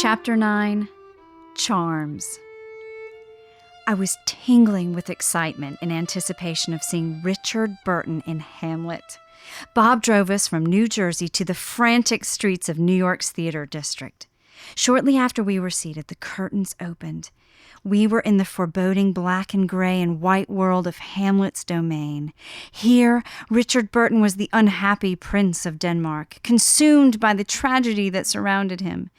Chapter 9, Charms. I was tingling with excitement in anticipation of seeing Richard Burton in Hamlet. Bob drove us from New Jersey to the frantic streets of New York's theater district. Shortly after we were seated, the curtains opened. We were in the foreboding black and gray and white world of Hamlet's domain. Here, Richard Burton was the unhappy prince of Denmark, consumed by the tragedy that surrounded him.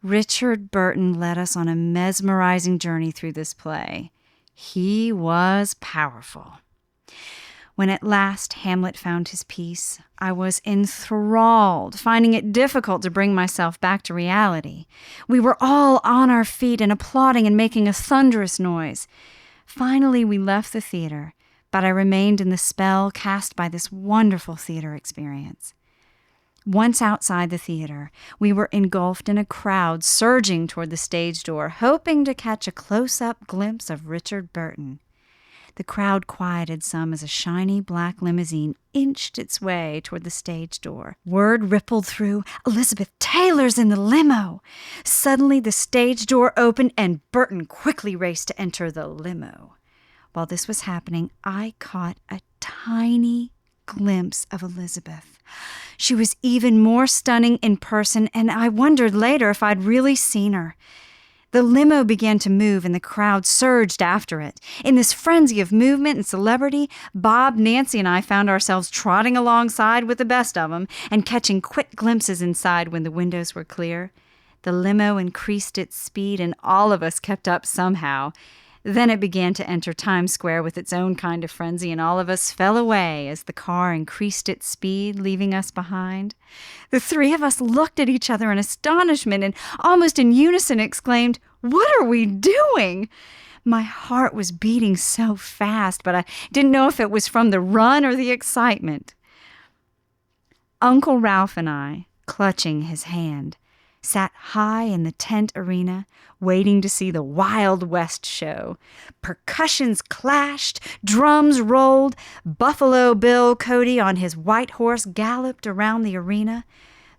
Richard Burton led us on a mesmerizing journey through this play. He was powerful. When at last Hamlet found his peace, I was enthralled, finding it difficult to bring myself back to reality. We were all on our feet and applauding and making a thunderous noise. Finally, we left the theater, but I remained in the spell cast by this wonderful theater experience. Once outside the theater, we were engulfed in a crowd surging toward the stage door, hoping to catch a close-up glimpse of Richard Burton. The crowd quieted some as a shiny black limousine inched its way toward the stage door. Word rippled through, "Elizabeth Taylor's in the limo!" Suddenly the stage door opened and Burton quickly raced to enter the limo. While this was happening, I caught a tiny glimpse of Elizabeth. She was even more stunning in person, and I wondered later if I'd really seen her. The limo began to move, and the crowd surged after it. In this frenzy of movement and celebrity, Bob, Nancy, and I found ourselves trotting alongside with the best of them and catching quick glimpses inside when the windows were clear. The limo increased its speed, and all of us kept up somehow. Then it began to enter Times Square with its own kind of frenzy, and all of us fell away as the car increased its speed, leaving us behind. The three of us looked at each other in astonishment and almost in unison exclaimed, "What are we doing?" My heart was beating so fast, but I didn't know if it was from the run or the excitement. Uncle Ralph and I, clutching his hand, sat high in the tent arena, waiting to see the Wild West show. Percussions clashed, drums rolled, Buffalo Bill Cody on his white horse galloped around the arena.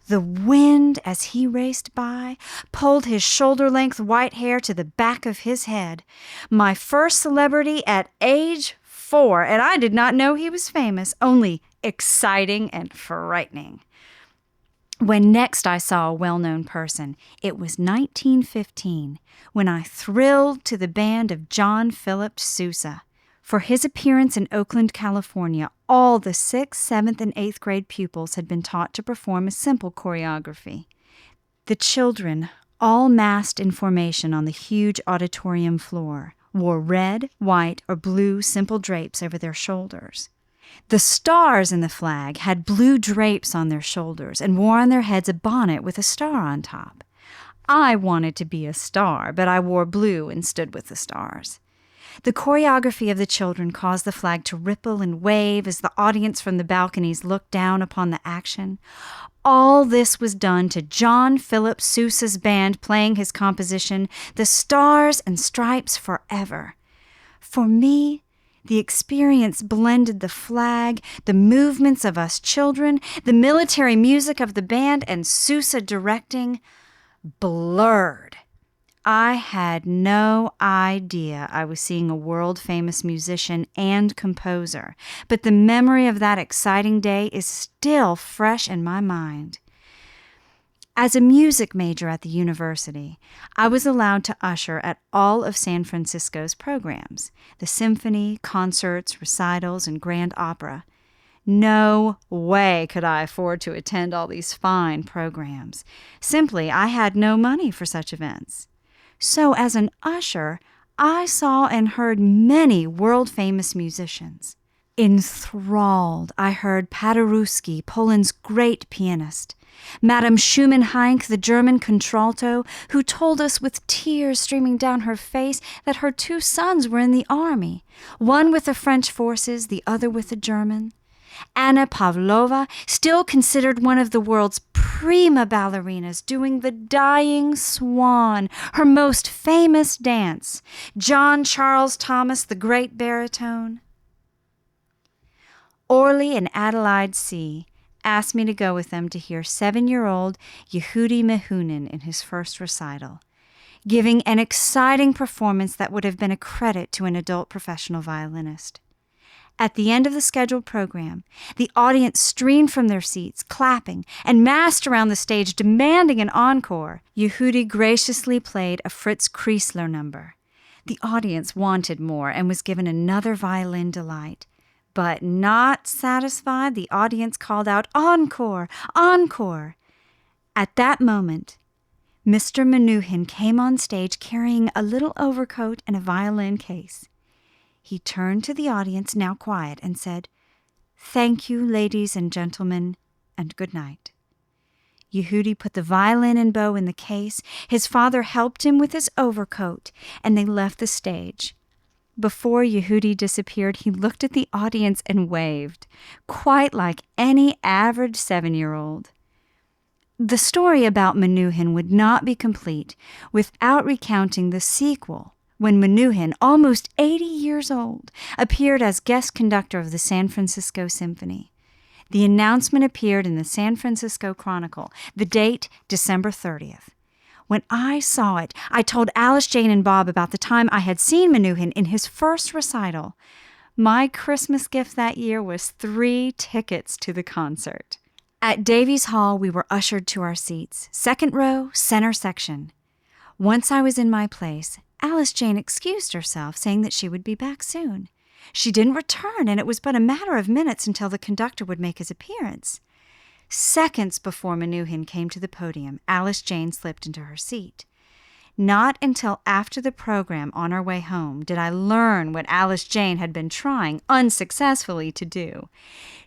The wind, as he raced by, pulled his shoulder-length white hair to the back of his head. My first celebrity at age 4, and I did not know he was famous, only exciting and frightening. When next I saw a well-known person, it was 1915, when I thrilled to the band of John Philip Sousa. For his appearance in Oakland, California, all the 6th, 7th, and 8th grade pupils had been taught to perform a simple choreography. The children, all massed in formation on the huge auditorium floor, wore red, white, or blue simple drapes over their shoulders. The stars in the flag had blue drapes on their shoulders and wore on their heads a bonnet with a star on top. I wanted to be a star, but I wore blue and stood with the stars. The choreography of the children caused the flag to ripple and wave as the audience from the balconies looked down upon the action. All this was done to John Philip Sousa's band playing his composition, "The Stars and Stripes Forever." For me, the experience blended the flag, the movements of us children, the military music of the band, and Sousa directing, blurred. I had no idea I was seeing a world-famous musician and composer, but the memory of that exciting day is still fresh in my mind. As a music major at the university, I was allowed to usher at all of San Francisco's programs, the symphony, concerts, recitals, and grand opera. No way could I afford to attend all these fine programs. Simply, I had no money for such events. So as an usher, I saw and heard many world-famous musicians. Enthralled, I heard Paderewski, Poland's great pianist, Madame Schumann-Heink, the German contralto, who told us with tears streaming down her face that her 2 sons were in the army, one with the French forces, the other with the German. Anna Pavlova, still considered one of the world's prima ballerinas, doing the Dying Swan, her most famous dance. John Charles Thomas, the great baritone. Orly and Adelaide C., asked me to go with them to hear 7-year-old Yehudi Menuhin in his first recital, giving an exciting performance that would have been a credit to an adult professional violinist. At the end of the scheduled program, the audience streamed from their seats, clapping, and massed around the stage demanding an encore. Yehudi graciously played a Fritz Kreisler number. The audience wanted more and was given another violin delight. But not satisfied, the audience called out, "Encore! Encore!" At that moment, Mr. Menuhin came on stage carrying a little overcoat and a violin case. He turned to the audience, now quiet, and said, "Thank you, ladies and gentlemen, and good night." Yehudi put the violin and bow in the case. His father helped him with his overcoat, and they left the stage. Before Yehudi disappeared, he looked at the audience and waved, quite like any average 7-year-old. The story about Menuhin would not be complete without recounting the sequel, when Menuhin, almost 80 years old, appeared as guest conductor of the San Francisco Symphony. The announcement appeared in the San Francisco Chronicle, the date December 30th. When I saw it, I told Alice, Jane, and Bob about the time I had seen Menuhin in his first recital. My Christmas gift that year was 3 tickets to the concert. At Davies Hall, we were ushered to our seats, second row, center section. Once I was in my place, Alice Jane excused herself, saying that she would be back soon. She didn't return, and it was but a matter of minutes until the conductor would make his appearance. Seconds before Menuhin came to the podium, Alice Jane slipped into her seat. Not until after the program on our way home did I learn what Alice Jane had been trying unsuccessfully to do.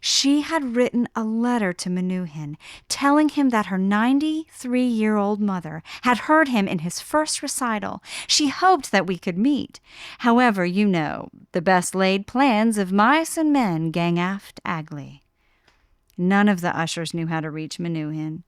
She had written a letter to Menuhin telling him that her 93-year-old mother had heard him in his first recital. She hoped that we could meet. However, you know, the best laid plans of mice and men gang aft agley. None of the ushers knew how to reach Menuhin.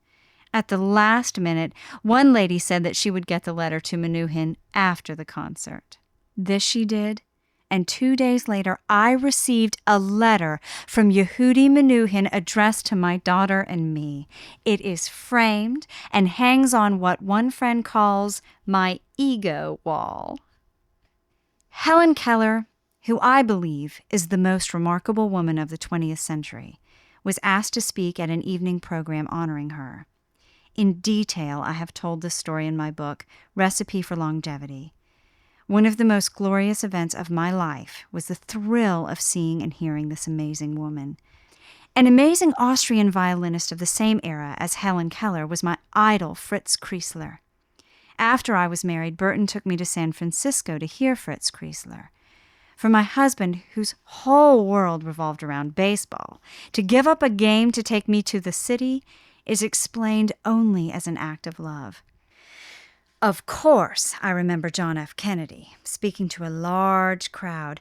At the last minute, one lady said that she would get the letter to Menuhin after the concert. This she did, and 2 days later I received a letter from Yehudi Menuhin addressed to my daughter and me. It is framed and hangs on what one friend calls my ego wall. Helen Keller, who I believe is the most remarkable woman of the 20th century, was asked to speak at an evening program honoring her. In detail, I have told this story in my book, Recipe for Longevity. One of the most glorious events of my life was the thrill of seeing and hearing this amazing woman. An amazing Austrian violinist of the same era as Helen Keller was my idol, Fritz Kreisler. After I was married, Burton took me to San Francisco to hear Fritz Kreisler. For my husband, whose whole world revolved around baseball, to give up a game to take me to the city is explained only as an act of love. Of course, I remember John F. Kennedy speaking to a large crowd.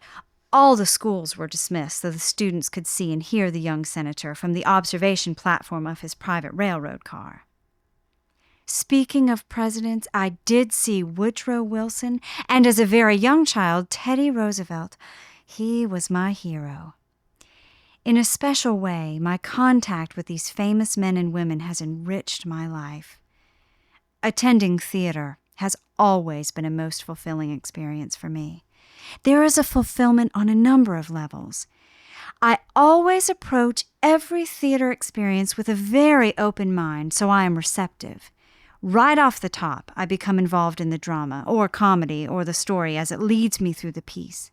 All the schools were dismissed so the students could see and hear the young senator from the observation platform of his private railroad car. Speaking of presidents, I did see Woodrow Wilson, and as a very young child, Teddy Roosevelt. He was my hero. In a special way, my contact with these famous men and women has enriched my life. Attending theater has always been a most fulfilling experience for me. There is a fulfillment on a number of levels. I always approach every theater experience with a very open mind, so I am receptive. Right off the top, I become involved in the drama, or comedy, or the story as it leads me through the piece.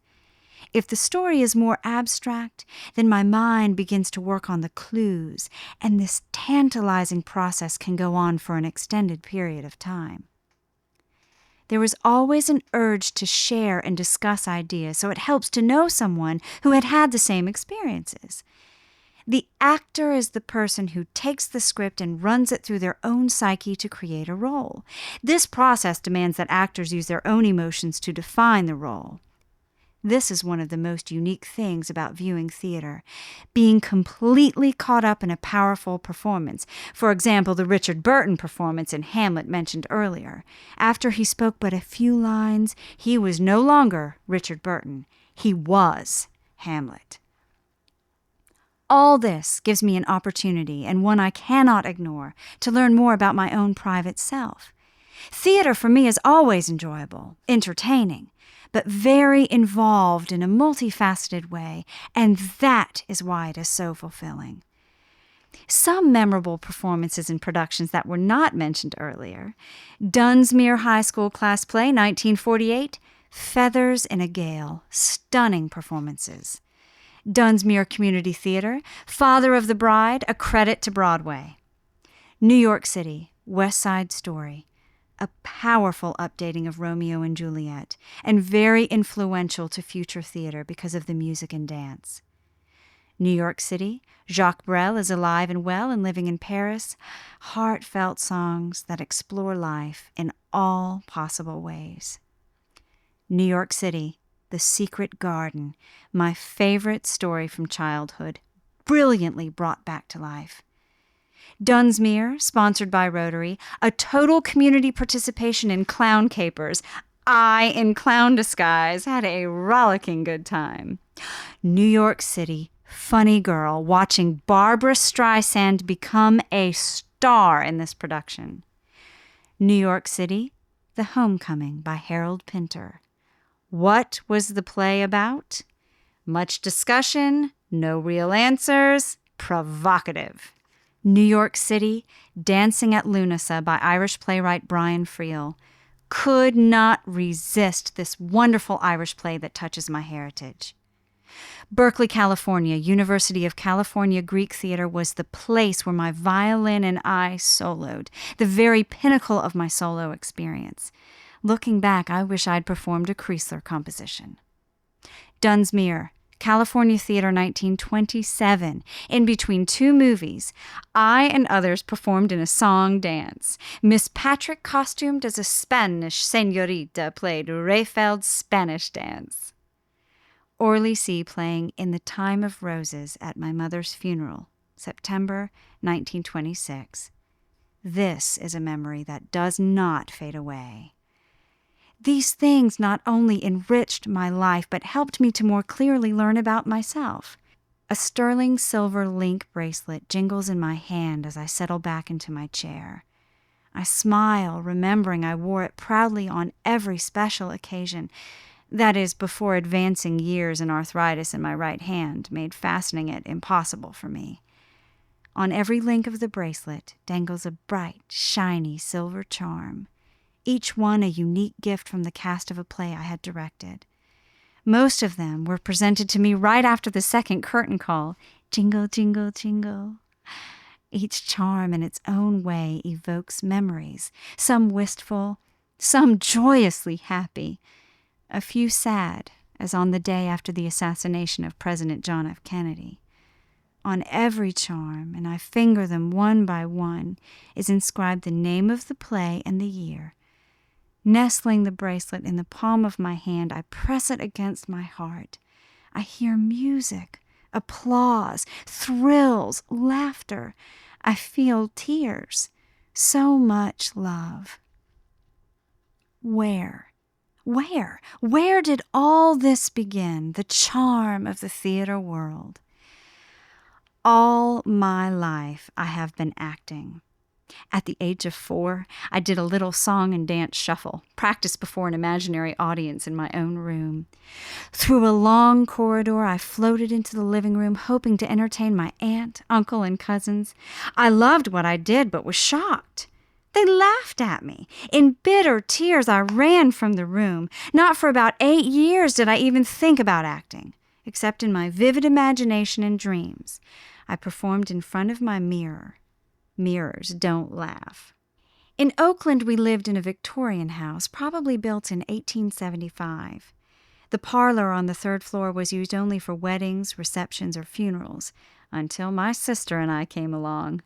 If the story is more abstract, then my mind begins to work on the clues, and this tantalizing process can go on for an extended period of time. There is always an urge to share and discuss ideas, so it helps to know someone who had had the same experiences. The actor is the person who takes the script and runs it through their own psyche to create a role. This process demands that actors use their own emotions to define the role. This is one of the most unique things about viewing theater, being completely caught up in a powerful performance. For example, the Richard Burton performance in Hamlet mentioned earlier. After he spoke but a few lines, he was no longer Richard Burton. He was Hamlet. All this gives me an opportunity, and one I cannot ignore, to learn more about my own private self. Theater for me is always enjoyable, entertaining, but very involved in a multifaceted way, and that is why it is so fulfilling. Some memorable performances and productions that were not mentioned earlier: Dunsmuir High School Class Play, 1948, Feathers in a Gale, stunning performances. Dunsmuir Community Theater, Father of the Bride, a credit to Broadway. New York City, West Side Story, a powerful updating of Romeo and Juliet, and very influential to future theater because of the music and dance. New York City, Jacques Brel is alive and well and living in Paris, heartfelt songs that explore life in all possible ways. New York City, The Secret Garden, my favorite story from childhood, brilliantly brought back to life. Dunsmuir, sponsored by Rotary, a total community participation in clown capers. I, in clown disguise, had a rollicking good time. New York City, Funny Girl, watching Barbra Streisand become a star in this production. New York City, The Homecoming by Harold Pinter. What was the play about? Much discussion, no real answers, provocative. New York City, Dancing at Lunasa by Irish playwright Brian Friel. Could not resist this wonderful Irish play that touches my heritage. Berkeley, California, University of California Greek Theater was the place where my violin and I soloed, the very pinnacle of my solo experience. Looking back, I wish I'd performed a Kreisler composition. Dunsmuir, California Theater, 1927. In between two movies, I and others performed in a song dance. Miss Patrick, costumed as a Spanish señorita, played Rehfeld's Spanish dance. Orly C. playing In the Time of Roses at my mother's funeral, September 1926. This is a memory that does not fade away. These things not only enriched my life, but helped me to more clearly learn about myself. A sterling silver link bracelet jingles in my hand as I settle back into my chair. I smile, remembering I wore it proudly on every special occasion. That is, before advancing years and arthritis in my right hand made fastening it impossible for me. On every link of the bracelet dangles a bright, shiny silver charm, each one a unique gift from the cast of a play I had directed. Most of them were presented to me right after the second curtain call, jingle, jingle, jingle. Each charm in its own way evokes memories, some wistful, some joyously happy, a few sad, as on the day after the assassination of President John F. Kennedy. On every charm, and I finger them one by one, is inscribed the name of the play and the year. Nestling the bracelet in the palm of my hand, I press it against my heart. I hear music, applause, thrills, laughter. I feel tears, so much love. Where did all this begin, the charm of the theater world? All my life I have been acting. At the age of 4, I did a little song and dance shuffle, practiced before an imaginary audience in my own room. Through a long corridor, I floated into the living room, hoping to entertain my aunt, uncle, and cousins. I loved what I did, but was shocked. They laughed at me. In bitter tears, I ran from the room. Not for about 8 years did I even think about acting, except in my vivid imagination and dreams. I performed in front of my mirror. Mirrors don't laugh. In Oakland, we lived in a Victorian house, probably built in 1875. The parlor on the 3rd floor was used only for weddings, receptions, or funerals, until my sister and I came along.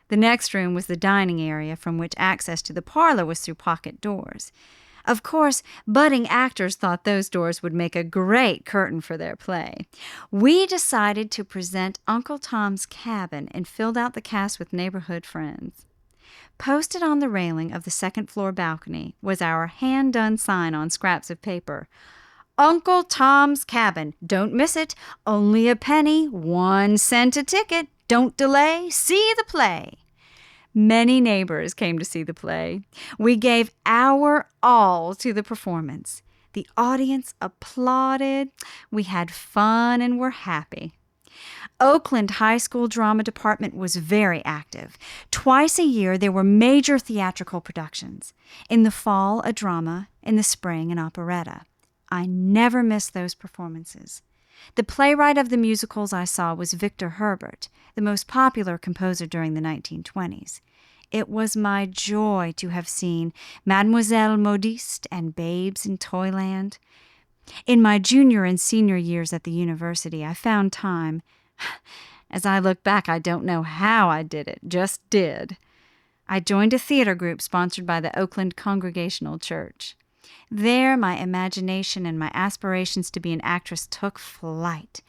The next room was the dining area, from which access to the parlor was through pocket doors. Of course, budding actors thought those doors would make a great curtain for their play. We decided to present Uncle Tom's Cabin and filled out the cast with neighborhood friends. Posted on the railing of the 2nd floor balcony was our hand-done sign on scraps of paper: Uncle Tom's Cabin. Don't miss it. Only a penny, 1 cent a ticket. Don't delay. See the play. Many neighbors came to see the play. We gave our all to the performance. The audience applauded. We had fun and were happy. Oakland High School drama department was very active. Twice a year, there were major theatrical productions. In the fall, a drama. In the spring, an operetta. I never missed those performances. The playwright of the musicals I saw was Victor Herbert, the most popular composer during the 1920s. It was my joy to have seen Mademoiselle Modiste and Babes in Toyland. In my junior and senior years at the university, I found time. As I look back, I don't know how I did it, just did. I joined a theater group sponsored by the Oakland Congregational Church. There, my imagination and my aspirations to be an actress took flight.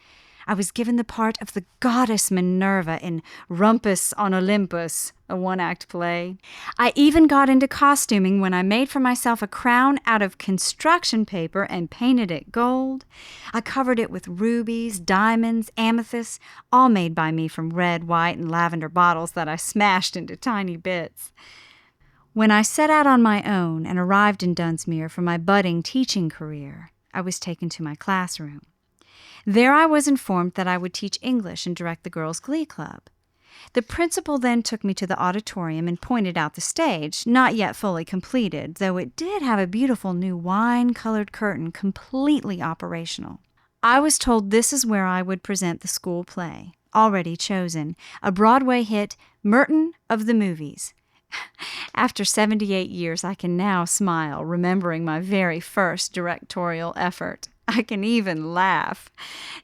I was given the part of the goddess Minerva in Rumpus on Olympus, a one-act play. I even got into costuming when I made for myself a crown out of construction paper and painted it gold. I covered it with rubies, diamonds, amethysts, all made by me from red, white, and lavender bottles that I smashed into tiny bits. When I set out on my own and arrived in Dunsmuir for my budding teaching career, I was taken to my classroom. There I was informed that I would teach English and direct the girls' glee club. The principal then took me to the auditorium and pointed out the stage, not yet fully completed, though it did have a beautiful new wine-colored curtain completely operational. I was told this is where I would present the school play, already chosen, a Broadway hit, Merton of the Movies. After 78 years, I can now smile, remembering my very first directorial effort. I can even laugh.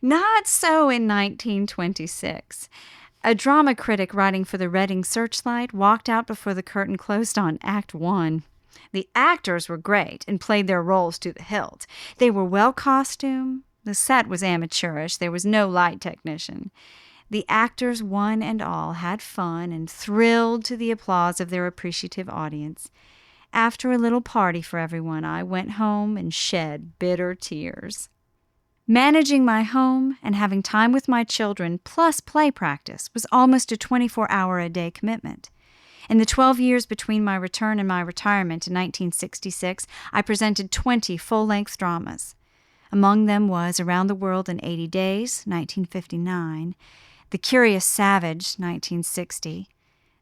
Not so in 1926. A drama critic writing for the Reading Searchlight walked out before the curtain closed on Act 1. The actors were great and played their roles to the hilt. They were well costumed. The set was amateurish. There was no light technician. The actors, one and all, had fun and thrilled to the applause of their appreciative audience. After a little party for everyone, I went home and shed bitter tears. Managing my home and having time with my children plus play practice was almost a 24-hour-a-day commitment. In the 12 years between my return and my retirement in 1966, I presented 20 full-length dramas. Among them was Around the World in 80 Days, 1959, The Curious Savage, 1960,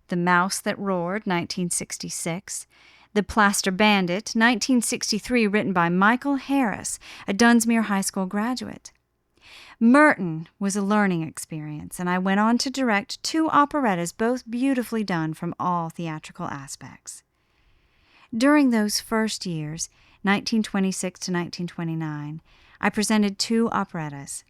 The Mouse That Roared, 1966, The Plaster Bandit, 1963, written by Michael Harris, a Dunsmuir High School graduate. Merton was a learning experience, and I went on to direct 2 operettas, both beautifully done from all theatrical aspects. During those first years, 1926 to 1929, I presented 2 operettas.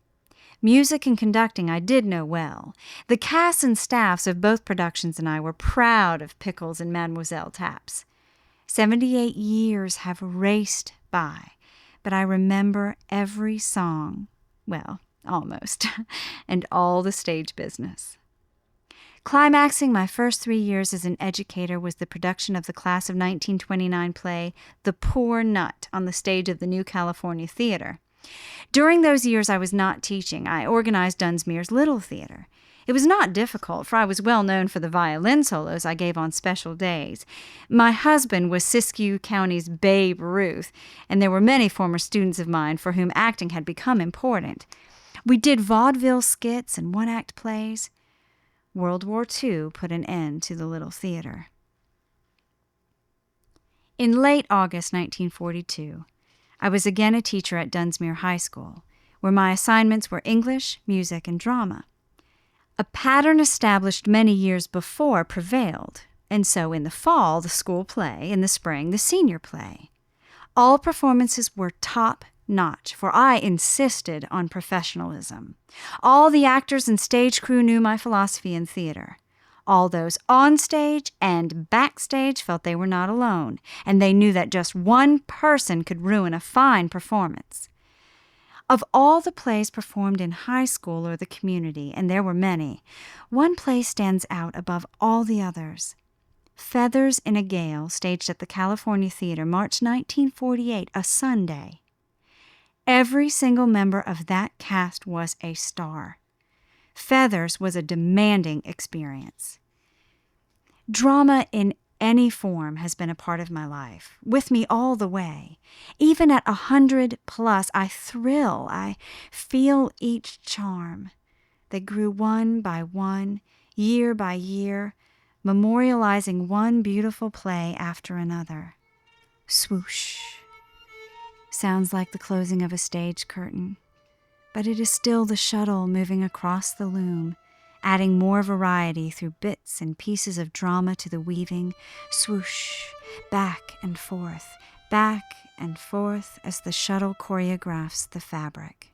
Music and conducting I did know well. The casts and staffs of both productions and I were proud of Pickles and Mademoiselle Taps. 78 years have raced by, but I remember every song, well, almost, and all the stage business. Climaxing my first 3 years as an educator was the production of the class of 1929 play The Poor Nut on the stage of the New California Theater. During those years I was not teaching. I organized Dunsmuir's Little Theater. It was not difficult, for I was well known for the violin solos I gave on special days. My husband was Siskiyou County's Babe Ruth, and there were many former students of mine for whom acting had become important. We did vaudeville skits and one-act plays. World War II put an end to the Little Theater. In late August 1942, I was again a teacher at Dunsmuir High School, where my assignments were English, music, and drama. A pattern established many years before prevailed, and so in the fall, the school play, in the spring, the senior play. All performances were top-notch, for I insisted on professionalism. All the actors and stage crew knew my philosophy in theater. All those on stage and backstage felt they were not alone, and they knew that just one person could ruin a fine performance. Of all the plays performed in high school or the community, and there were many, one play stands out above all the others. Feathers in a Gale, staged at the California Theater, March 1948, a Sunday. Every single member of that cast was a star. Feathers was a demanding experience. Drama in any form has been a part of my life, with me all the way. Even at 100+, I thrill, I feel each charm. They grew one by one, year by year, memorializing one beautiful play after another. Swoosh. Sounds like the closing of a stage curtain, but it is still the shuttle moving across the loom, adding more variety through bits and pieces of drama to the weaving. Swoosh, back and forth as the shuttle choreographs the fabric.